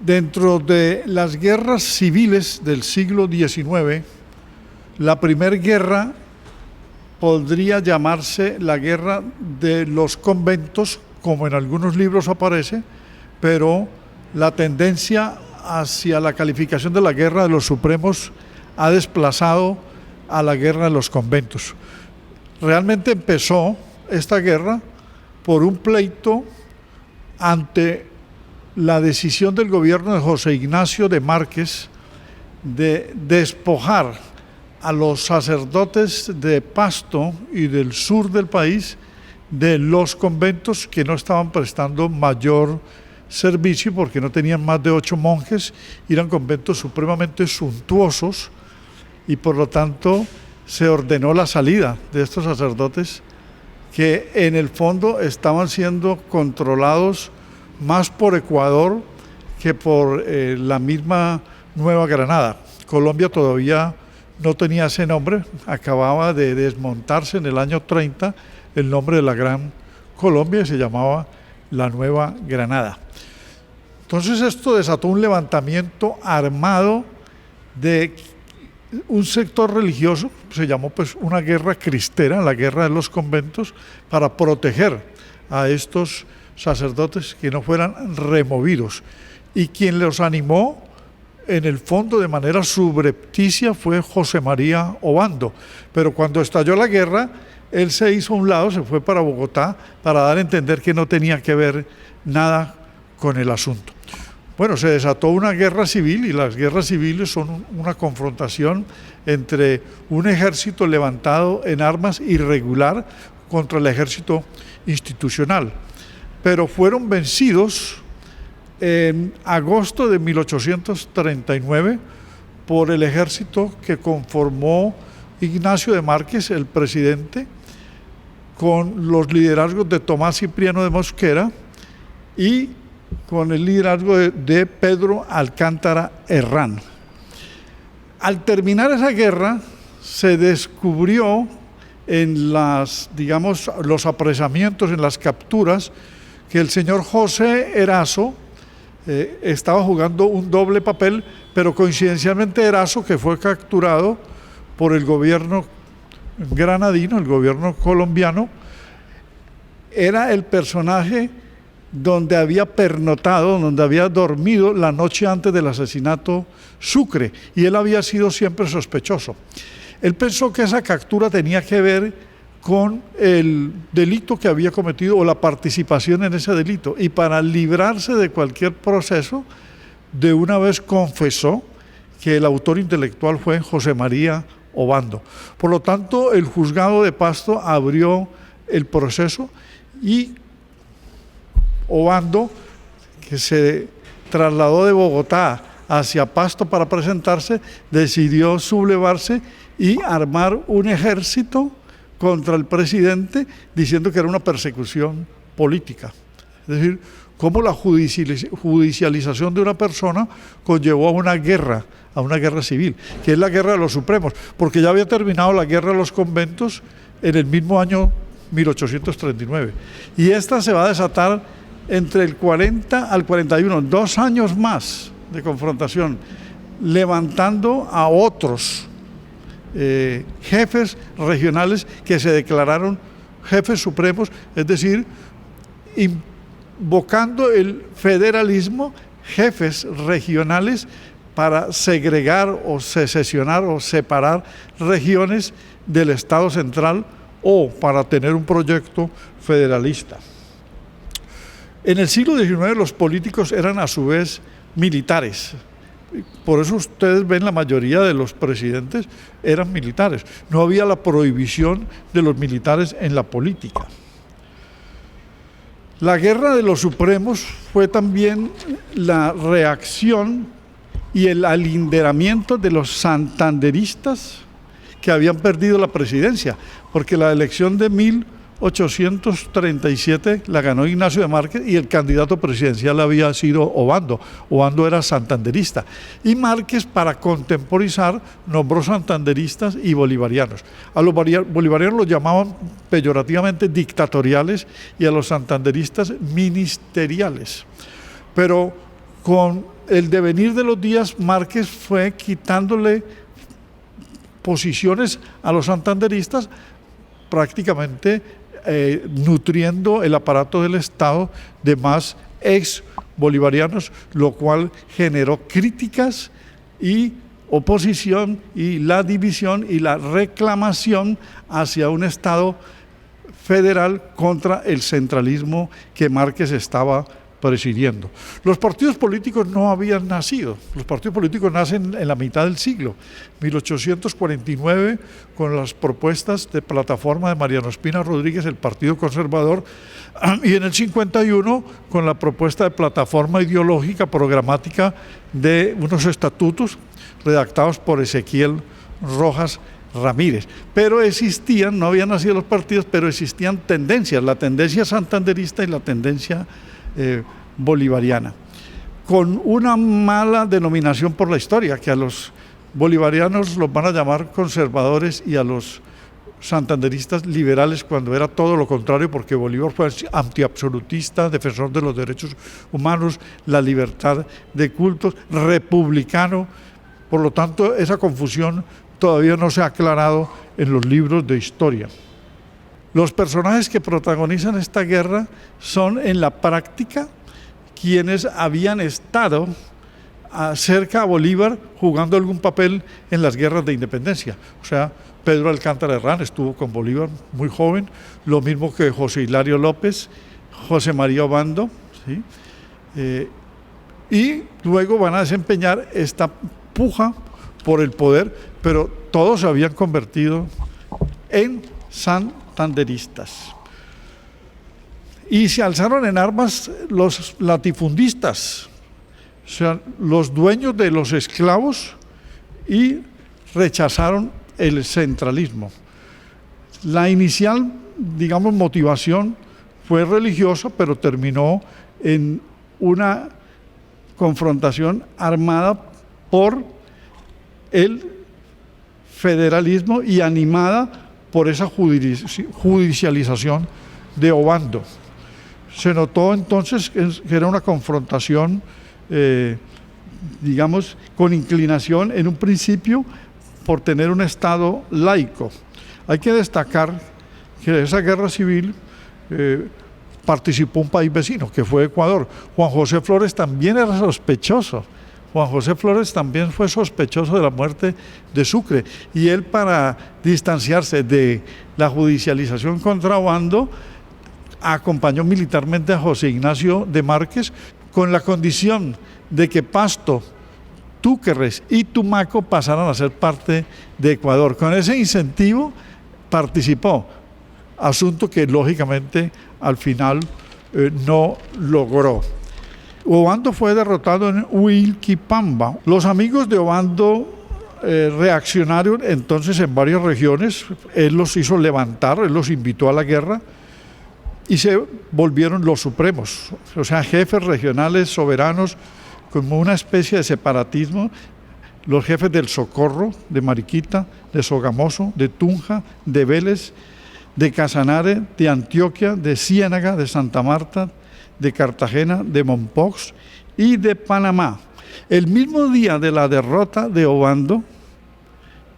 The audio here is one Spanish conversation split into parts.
Dentro de las guerras civiles del siglo XIX, la primera guerra podría llamarse la guerra de los conventos, como en algunos libros aparece, pero la tendencia hacia la calificación de la guerra de los supremos ha desplazado a la guerra de los conventos. Realmente empezó esta guerra por un pleito ante la decisión del gobierno de José Ignacio de Márquez de despojar a los sacerdotes de Pasto y del sur del país de los conventos que no estaban prestando mayor servicio porque no tenían más de 8 monjes, eran conventos supremamente suntuosos y por lo tanto se ordenó la salida de estos sacerdotes que en el fondo estaban siendo controlados más por Ecuador que por la misma Nueva Granada. Colombia todavía no tenía ese nombre, acababa de desmontarse en el año 30 el nombre de la Gran Colombia y se llamaba la Nueva Granada. Entonces esto desató un levantamiento armado de un sector religioso, se llamó pues una guerra cristera, la guerra de los conventos, para proteger a estos sacerdotes que no fueran removidos. Y quien los animó, en el fondo de manera subrepticia, fue José María Obando. Pero cuando estalló la guerra, él se hizo a un lado, se fue para Bogotá, para dar a entender que no tenía que ver nada con el asunto. Bueno, se desató una guerra civil y las guerras civiles son una confrontación entre un ejército levantado en armas irregular contra el ejército institucional. Pero fueron vencidos en agosto de 1839 por el ejército que conformó Ignacio de Márquez, el presidente, con los liderazgos de Tomás Cipriano de Mosquera y con el liderazgo de Pedro Alcántara Herrán. Al terminar esa guerra, se descubrió en los apresamientos, en las capturas, que el señor José Erazo estaba jugando un doble papel, pero coincidencialmente Erazo, que fue capturado por el gobierno granadino, el gobierno colombiano, era el personaje donde había pernotado, donde había dormido la noche antes del asesinato Sucre, y él había sido siempre sospechoso. Él pensó que esa captura tenía que ver con el delito que había cometido o la participación en ese delito, y para librarse de cualquier proceso, de una vez confesó que el autor intelectual fue José María Obando. Por lo tanto, el juzgado de Pasto abrió el proceso y Obando, que se trasladó de Bogotá hacia Pasto para presentarse, decidió sublevarse y armar un ejército contra el presidente, diciendo que era una persecución política. Es decir, cómo la judicialización de una persona conllevó a una guerra civil, que es la guerra de los supremos, porque ya había terminado la guerra de los conventos en el mismo año 1839. Y esta se va a desatar entre el 40 al 41, 2 años más de confrontación, levantando a otros jefes regionales que se declararon jefes supremos, es decir, invocando el federalismo, jefes regionales para segregar o secesionar o separar regiones del Estado central o para tener un proyecto federalista. En el siglo XIX los políticos eran a su vez militares. Por eso ustedes ven la mayoría de los presidentes eran militares. No había la prohibición de los militares en la política. La guerra de los supremos fue también la reacción y el alinderamiento de los santanderistas que habían perdido la presidencia, porque la elección de 1837 la ganó Ignacio de Márquez y el candidato presidencial había sido Obando. Obando era santanderista. Y Márquez, para contemporizar, nombró santanderistas y bolivarianos. A los bolivarianos los llamaban peyorativamente dictatoriales y a los santanderistas ministeriales. Pero con el devenir de los días, Márquez fue quitándole posiciones a los santanderistas, prácticamente nutriendo el aparato del Estado de más ex bolivarianos, lo cual generó críticas y oposición y la división y la reclamación hacia un Estado federal contra el centralismo que Márquez estaba presidiendo. Los partidos políticos no habían nacido, los partidos políticos nacen en la mitad del siglo, 1849, con las propuestas de plataforma de Mariano Espina Rodríguez, el Partido Conservador, y en el 51 con la propuesta de plataforma ideológica programática de unos estatutos redactados por Ezequiel Rojas Ramírez. Pero existían, no habían nacido los partidos, pero existían tendencias, la tendencia santanderista y la tendencia bolivariana, con una mala denominación por la historia, que a los bolivarianos los van a llamar conservadores y a los santanderistas liberales, cuando era todo lo contrario, porque Bolívar fue antiabsolutista, defensor de los derechos humanos, la libertad de cultos, republicano. Por lo tanto, esa confusión todavía no se ha aclarado en los libros de historia. Los personajes que protagonizan esta guerra son en la práctica quienes habían estado cerca a Bolívar jugando algún papel en las guerras de independencia. O sea, Pedro Alcántara Herrán estuvo con Bolívar muy joven, lo mismo que José Hilario López, José María Obando, ¿sí? Y luego van a desempeñar esta puja por el poder, pero todos se habían convertido en santanderistas. Y se alzaron en armas los latifundistas, o sea, los dueños de los esclavos, y rechazaron el centralismo. La inicial, digamos, motivación fue religiosa, pero terminó en una confrontación armada por el federalismo y animada por esa judicialización de Obando. Se notó entonces que era una confrontación, digamos, con inclinación en un principio por tener un Estado laico. Hay que destacar que en esa guerra civil participó un país vecino, que fue Ecuador. Juan José Flores también era sospechoso. Juan José Flores también fue sospechoso de la muerte de Sucre, y él, para distanciarse de la judicialización contra Obando, acompañó militarmente a José Ignacio de Márquez con la condición de que Pasto, Túquerres y Tumaco pasaran a ser parte de Ecuador. Con ese incentivo participó, asunto que lógicamente al final no logró. Obando fue derrotado en Huilquipamba. Los amigos de Obando reaccionaron entonces en varias regiones. Él los hizo levantar, él los invitó a la guerra y se volvieron los supremos, o sea, jefes regionales soberanos, como una especie de separatismo. Los jefes del Socorro, de Mariquita, de Sogamoso, de Tunja, de Vélez, de Casanare, de Antioquia, de Ciénaga, de Santa Marta, de Cartagena, de Mompox y de Panamá. El mismo día de la derrota de Obando,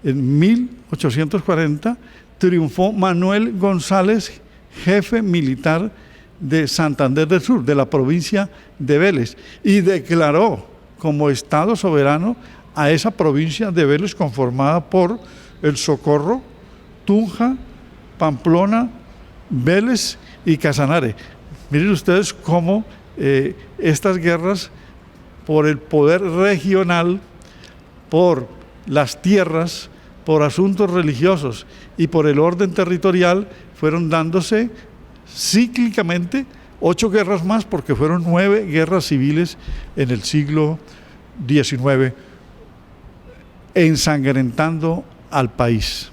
en 1840, triunfó Manuel González, jefe militar de Santander del Sur, de la provincia de Vélez, y declaró como Estado soberano a esa provincia de Vélez, conformada por el Socorro, Tunja, Pamplona, Vélez y Casanare. Miren ustedes cómo estas guerras por el poder regional, por las tierras, por asuntos religiosos y por el orden territorial fueron dándose cíclicamente 8 guerras más, porque fueron 9 guerras civiles en el siglo XIX, ensangrentando al país.